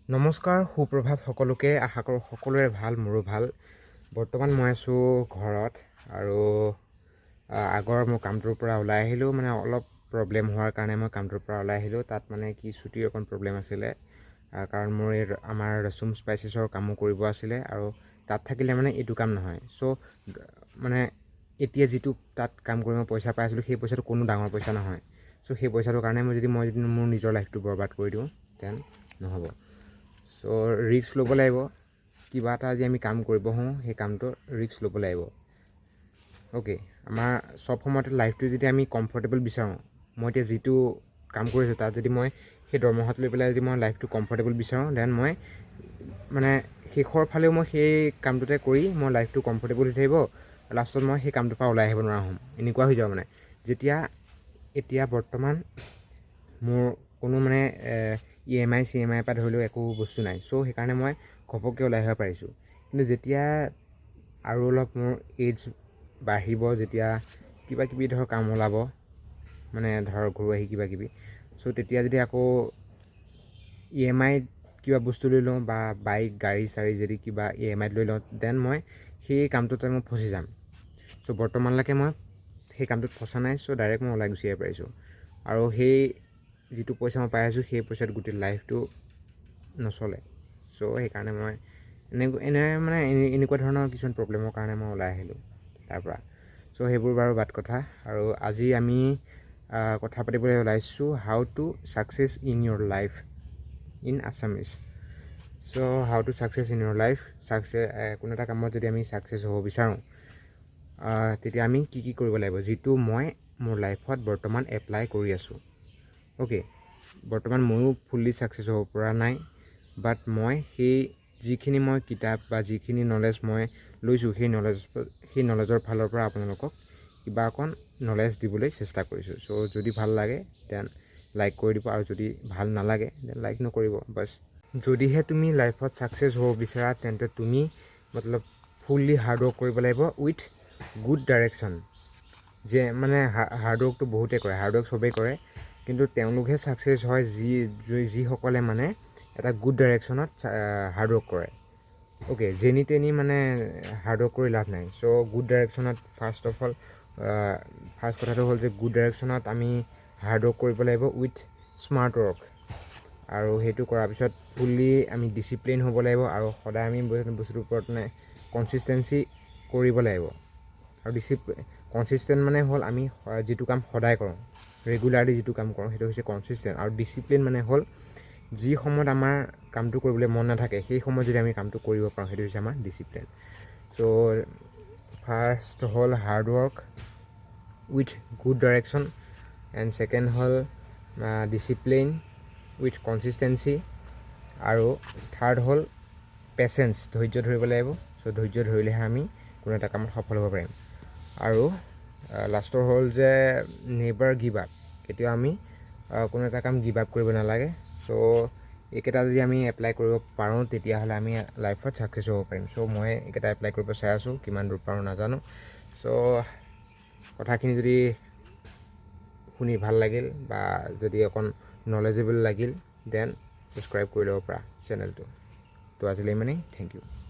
নমস্কাৰ সুপ্ৰভাত সকলোকে আশা কৰোঁ সকলোৰে ভাল মোৰো ভাল বৰ্তমান মই আছোঁ ঘৰত আৰু আগৰ মোৰ কামটোৰ পৰা ওলাই আহিলোঁ মানে অলপ প্ৰব্লেম হোৱাৰ কাৰণে মই কামটোৰ পৰা ওলাই আহিলোঁ তাত মানে কি ছুটিৰ অকণ প্ৰব্লেম আছিলে কাৰণ মোৰ এই আমাৰ ৰচুম স্পাইচেছৰ কামো কৰিব আছিলে আৰু তাত থাকিলে মানে এইটো কাম নহয় চ' মানে এতিয়া যিটো তাত কাম কৰি মই পইচা পাই আছিলোঁ সেই পইচাটো কোনো ডাঙৰ পইচা নহয় চ' সেই পইচাটোৰ কাৰণে মই যদি মোৰ নিজৰ লাইফটো বৰবাদ কৰি দিওঁ দেন নহ'ব চ' ৰিস্ক ল'ব লাগিব কিবা এটা আজি আমি কাম কৰিব হওঁ সেই কামটো ৰিস্ক ল'ব লাগিব অ'কে আমাৰ চব সময়তে লাইফটো যদি আমি কমফৰ্টেবল বিচাৰোঁ মই এতিয়া যিটো কাম কৰিছোঁ তাত যদি মই সেই দৰমহাটো লৈ পেলাই যদি মই লাইফটো কমফৰ্টেবল বিচাৰোঁ দেন মই মানে শেষৰ ফালেও মই সেই কামটোতে কৰি মই লাইফটো কমফৰ্টেবল হৈ থাকিব লাষ্টত মই সেই কামটোৰ পৰা ওলাই আহিব নোৱাৰা হ'ম এনেকুৱা হৈ যাব মানে যেতিয়া এতিয়া বৰ্তমান মোৰ কোনো মানে EMI CMI পৰা ধৰি লওক একো বস্তু নাই চ' সেইকাৰণে মই ঘপককৈ ওলাই আহিব পাৰিছোঁ কিন্তু যেতিয়া আৰু অলপ মোৰ এজ বাঢ়িব যেতিয়া কিবা কিবি ধৰ কাম ওলাব মানে ধৰ ঘৰুৱা আহি কিবা কিবি চ' তেতিয়া যদি আকৌ EMI কিবা বস্তু লৈ লওঁ বা বাইক গাড়ী চাড়ী যদি কিবা EMI লৈ লওঁ দেন মই সেই কামটোতে মই ফচি যাম চ' বৰ্তমানলৈকে মই সেই কামটোত ফচা নাই চ' ডাইৰেক্ট মই ওলাই গুচি আহিব পাৰিছোঁ আৰু সেই যিটো পইচা মই পাই আছোঁ সেই পইচাত গোটেই লাইফটো নচলে চ' সেইকাৰণে মই এনেকুৱা ধৰণৰ কিছুমান প্ৰব্লেমৰ কাৰণে মই ওলাই আহিলোঁ তাৰপৰা চ' সেইবোৰ বাৰু বাদ কথা আৰু আজি আমি কথা পাতিবলৈ ওলাইছোঁ how to success in your life in Assamese so' how to success in your life কোনো এটা কামত যদি আমি ছাকচেছ হ'ব বিচাৰোঁ তেতিয়া আমি কি কৰিব লাগিব যিটো মই মোৰ লাইফত বৰ্তমান এপ্লাই কৰি আছোঁ অ'কে বৰ্তমান ময়ো ফুল্লি ছাকচেছ হ'ব পৰা নাই বাট মই যিখিনি মই কিতাপ বা যিখিনি নলেজ মই লৈছোঁ সেই নলেজৰ ফালৰ পৰা আপোনালোকক কিবা অকণ নলেজ দিবলৈ চেষ্টা কৰিছোঁ চ' যদি ভাল লাগে দেন লাইক কৰি দিব আৰু যদি ভাল নালাগে দেন লাইক নকৰিব বাছ যদিহে তুমি লাইফত ছাকচেছ হ'ব বিচাৰা তেন্তে তুমি মতলব ফুল্লি হাৰ্ডৱৰ্ক কৰিব লাগিব উইথ গুড ডাইৰেকশ্যন যে মানে হাৰ্ডৱৰ্কটো বহুতে কৰে হাৰ্ডৱৰ্ক চবেই কৰে কিন্তু তেওঁলোকহে ছাকচেছ হয় যিসকলে মানে এটা গুড ডাইৰেকশ্যনত হাৰ্ডৱৰ্ক কৰে অ'কে যেনি তেনি মানে হাৰ্ডৱৰ্ক কৰি লাভ নাই চ' গুড ডাইৰেকশ্যনত ফাৰ্ষ্ট কথাটো হ'ল যে গুড ডাইৰেকশ্যনত আমি হাৰ্ডৱৰ্ক কৰিব লাগিব উইথ স্মাৰ্ট ৱৰ্ক আৰু সেইটো কৰাৰ পিছত ফুল্লি আমি ডিচিপ্লিন হ'ব লাগিব আৰু সদায় আমি বস্তুটোৰ ওপৰত মানে কনচিষ্টেঞ্চি কৰিব লাগিব আৰু কনচিষ্টেণ্ট মানে হ'ল আমি যিটো কাম সদায় কৰোঁ ৰেগুলাৰলি যিটো কাম কৰোঁ সেইটো হৈছে কনচিষ্টেণ্ট আৰু ডিচিপ্লিন মানে হ'ল যি সময়ত আমাৰ কামটো কৰিবলৈ মন নাথাকে সেই সময়ত যদি আমি কামটো কৰিব পাৰোঁ সেইটো হৈছে আমাৰ ডিচিপ্লিন চ' ফাৰ্ষ্ট হ'ল hard work with good direction and second হ'ল ডিচিপ্লিন উইথ কনচিষ্টেঞ্চি আৰু থাৰ্ড হ'ল পেচেঞ্চ ধৈৰ্য ধৰিব লাগিব চ' ধৈৰ্য ধৰিলেহে আমি কোনো এটা কামত সফল হ'ব পাৰিম আৰু লাষ্টৰ হ'ল যে নেভাৰ গিভ আপ কেতিয়াও আমি কোনো এটা কাম গিভ আপ কৰিব নালাগে চ' এইকেইটা যদি আমি এপ্লাই কৰিব পাৰোঁ তেতিয়াহ'লে আমি লাইফত ছাকচেছ হ'ব পাৰিম চ' মই এইকেইটা এপ্লাই কৰিব চাই আছোঁ কিমান দূৰ পাৰোঁ নাজানো চ' কথাখিনি যদি শুনি ভাল লাগিল বা যদি অকণ নলেজেবল লাগিল দেন ছাবস্ক্ৰাইব কৰি ল'ব পাৰা চেনেলটো তো আজিলৈ ইমানেই থেংক ইউ